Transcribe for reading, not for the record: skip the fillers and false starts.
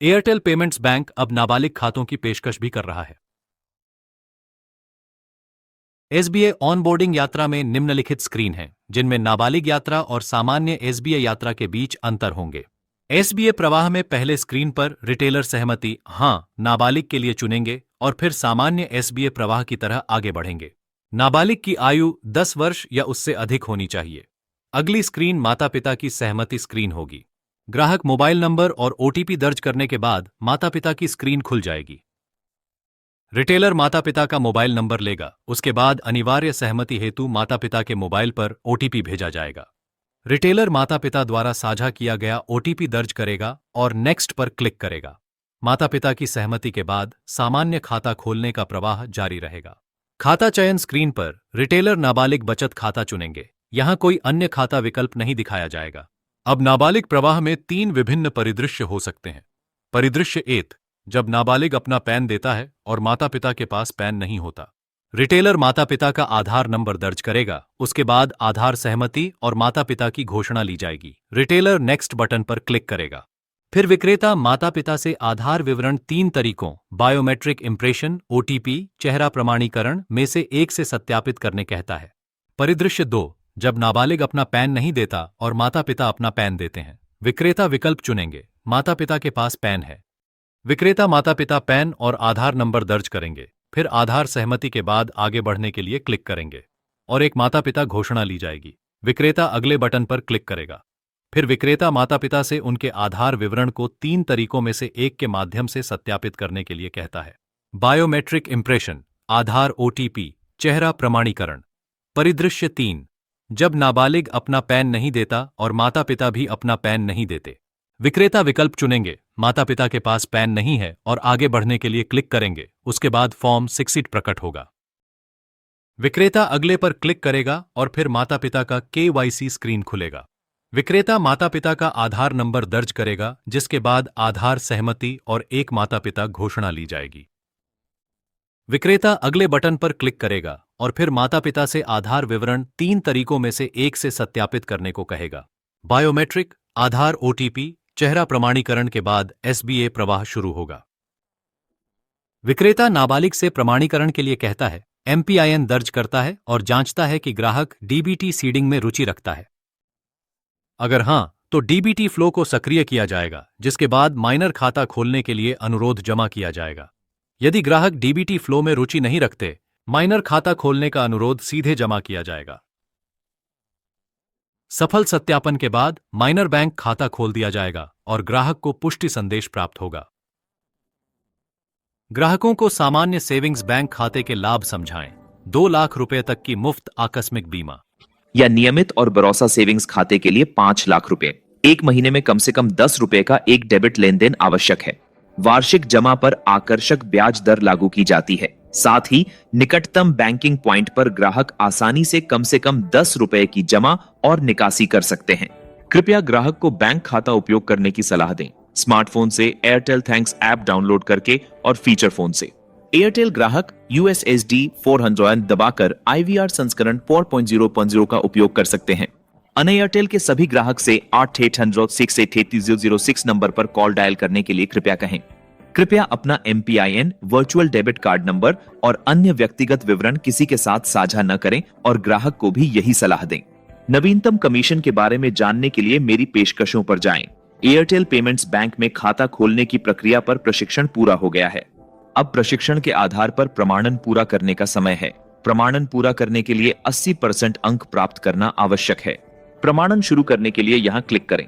Airtel payments bank अब नाबालिग खातों की पेशकश भी कर रहा है। एसबीआई ऑनबोर्डिंग यात्रा में निम्नलिखित स्क्रीन हैं, जिनमें नाबालिग यात्रा और सामान्य एसबीआई यात्रा के बीच अंतर होंगे। एसबीआई प्रवाह में पहले स्क्रीन पर रिटेलर सहमति हां नाबालिग के लिए चुनेंगे और फिर सामान्य एसबीआई प्रवाह की तरह आगे बढ़ेंगे। नाबालिग की आयु 10 वर्ष या उससे अधिक होनी चाहिए। अगली स्क्रीन माता पिता की सहमति स्क्रीन होगी। ग्राहक मोबाइल नंबर और ओटीपी दर्ज करने के बाद माता पिता की स्क्रीन खुल जाएगी। रिटेलर माता पिता का मोबाइल नंबर लेगा, उसके बाद अनिवार्य सहमति हेतु माता पिता के मोबाइल पर ओटीपी भेजा जाएगा। रिटेलर माता पिता द्वारा साझा किया गया ओटीपी दर्ज करेगा और नेक्स्ट पर क्लिक करेगा। माता पिता की सहमति के बाद सामान्य खाता खोलने का प्रवाह जारी रहेगा। खाता चयन स्क्रीन पर रिटेलर नाबालिग बचत खाता चुनेंगे। यहां कोई अन्य खाता विकल्प नहीं दिखाया जाएगा। अब नाबालिग प्रवाह में 3 विभिन्न परिदृश्य हो सकते हैं। परिदृश्य 1, जब नाबालिग अपना पैन देता है और माता पिता के पास पैन नहीं होता। रिटेलर माता पिता का आधार नंबर दर्ज करेगा, उसके बाद आधार सहमति और माता पिता की घोषणा ली जाएगी। रिटेलर नेक्स्ट बटन पर क्लिक करेगा। फिर विक्रेता माता पिता से आधार विवरण 3 तरीकों बायोमेट्रिक इंप्रेशन, ओटीपी, चेहरा प्रमाणीकरण में से एक से सत्यापित करने कहता है। परिदृश्य 2, जब नाबालिग अपना पैन नहीं देता और माता पिता अपना पैन देते हैं। विक्रेता विकल्प चुनेंगे, माता पिता के पास पैन है। विक्रेता माता पिता पैन और आधार नंबर दर्ज करेंगे, फिर आधार सहमति के बाद आगे बढ़ने के लिए क्लिक करेंगे और एक माता पिता घोषणा ली जाएगी। विक्रेता अगले बटन पर क्लिक करेगा। फिर विक्रेता माता पिता से उनके आधार विवरण को 3 तरीकों में से एक के माध्यम से सत्यापित करने के लिए कहता है। बायोमेट्रिक इंप्रेशन, आधार, ओटीपी, चेहरा प्रमाणीकरण। परिदृश्य 3, जब नाबालिग अपना पैन नहीं देता और माता पिता भी अपना पैन नहीं देते। विक्रेता विकल्प चुनेंगे, माता पिता के पास पैन नहीं है और आगे बढ़ने के लिए क्लिक करेंगे, उसके बाद फॉर्म 6 प्रकट होगा। विक्रेता अगले पर क्लिक करेगा और फिर माता पिता का केवाईसी स्क्रीन खुलेगा। विक्रेता माता पिता का आधार नंबर दर्ज करेगा, जिसके बाद आधार सहमति और एक माता पिता घोषणा ली जाएगी। विक्रेता अगले बटन पर क्लिक करेगा और फिर माता पिता से आधार विवरण 3 तरीकों में से एक से सत्यापित करने को कहेगा। बायोमेट्रिक, आधार, ओटीपी, चेहरा प्रमाणीकरण के बाद एसबीआई प्रवाह शुरू होगा। विक्रेता नाबालिग से प्रमाणीकरण के लिए कहता है, एमपीआईएन दर्ज करता है और जांचता है कि ग्राहक डीबीटी सीडिंग में रुचि रखता है। अगर हां, तो डीबीटी फ्लो को सक्रिय किया जाएगा, जिसके बाद माइनर खाता खोलने के लिए अनुरोध जमा किया जाएगा। यदि ग्राहक डीबीटी फ्लो में रुचि नहीं रखते, माइनर खाता खोलने का अनुरोध सीधे जमा किया जाएगा। सफल सत्यापन के बाद माइनर बैंक खाता खोल दिया जाएगा और ग्राहक को पुष्टि संदेश प्राप्त होगा। ग्राहकों को सामान्य सेविंग्स बैंक खाते के लाभ समझाएं। 2 लाख रुपए तक की मुफ्त आकस्मिक बीमा या नियमित और भरोसा सेविंग्स खाते के लिए 5 लाख रुपए। 1 महीने में कम से कम 10 रुपए का एक डेबिट लेन देन आवश्यक है। वार्षिक जमा पर आकर्षक ब्याज दर लागू की जाती है। साथ ही निकटतम बैंकिंग पॉइंट पर ग्राहक आसानी से कम 10 रुपए की जमा और निकासी कर सकते हैं। कृपया ग्राहक को बैंक खाता उपयोग करने की सलाह दें। स्मार्टफोन से एयरटेल थैंक्स ऐप डाउनलोड करके और फीचर फोन से। एयरटेल ग्राहक USSD 400 दबाकर IVR संस्करण 4.0.0 का उपयोग कर सकते हैं। अन्य एयरटेल के सभी ग्राहक से 8800-683-006 नंबर पर कॉल डायल करने के लिए कृपया कहें। कृपया अपना MPIN, virtual debit card number और अन्य व्यक्तिगत विवरण किसी के साथ साझा न करें और ग्राहक को भी यही सलाह दें। नवीनतम कमीशन के बारे में जानने के लिए मेरी पेशकशों पर जाएं। एयरटेल पेमेंट्स बैंक में खाता खोलने की प्रक्रिया पर प्रशिक्षण पूरा हो गया है। अब प्रशिक्षण के आधार पर प्रमाणन पूरा करने का समय है। प्रमाणन पूरा करने के लिए 80% अंक प्राप्त करना आवश्यक है। प्रमाणन शुरू करने के लिए यहां क्लिक करें।